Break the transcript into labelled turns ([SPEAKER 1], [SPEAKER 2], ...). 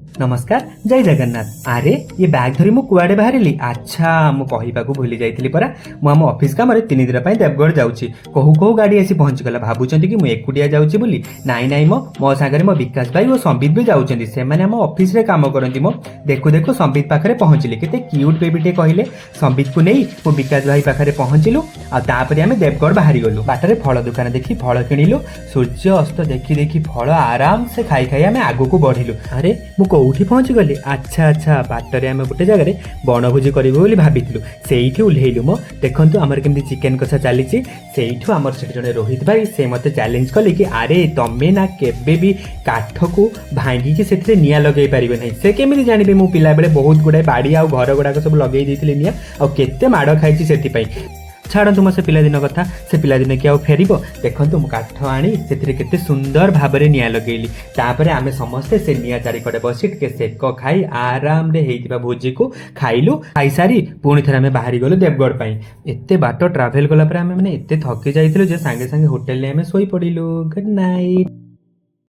[SPEAKER 1] नमस्कार जय जगन्नाथ। अरे ये बैग धरी मु कुआडे बाहरिली। अच्छा मु कहिबाकू भूली जाइथिली परा। मु आम ऑफिस काम तीन दिन ପାଇଁ देवगढ़ जाउची। कहू कहू गाड़ी आसी पहुंची गला। भाबुचंती कि मु एकुटिया जाउची बोली। नाई नाई मो सागरे मो विकास भाई और संबित भी जाउचंती। से माने हम ऑफिस रे काम करंती। मो देखु देखु संबित पाखरे पहुंचली। केते क्यूट बेबी टे कहिले। संबित को नहीं मो विकास भाई पाखरे पहुंचिलु। आ तापरे आमे देवगढ़ बाहरी गलु। बाटरे फल दुकान देखी फल किनिलु। सूर्य अस्त देखी देखी फल आराम से खाई खाई आमे आगु को बढ़िलु। अरे मु कोठी पहुंची गली। अच्छा अच्छा बाटरे आमे गोटे जगह बनभोजी करिबो बोली भाबिथिलु। सेइठी उल्हेइलु। मो देखंतु हमर केमति चिकेन कसा चलीची। सेइठु हमर सेठी जने रोहित भाई से मते चैलेंज कले कि अरे तमे ना केबे भी काठ को भांगी कि सेठरे निया लगेई परिबे नै। से केमिति जानिबे मु पिला बेले बहुत गुडा बाड़ी आ घर गुडा सब लगेई देथिले निया आ केते माड खाइची सेठी पई। छाड़ू मो से पिलादिन कथा। से पिलादिन कि फेर देखु मु काठ आनी से केते सुंदर भाव में निया लगेली। तापर आमे समस्ते से निया चारिकड़े बसी टे सेक खाई आराम रे हेइतिबा भोजी को खाइलु। खाई सारी पुणी थे आमे बाहरी गलु देवगढ़ पई। एते बाट ट्रावेल कला पर आमे माने एते थकी जाइथिलु जे संगे संगे होटल ले आमे सोई पड़िलु। Good night.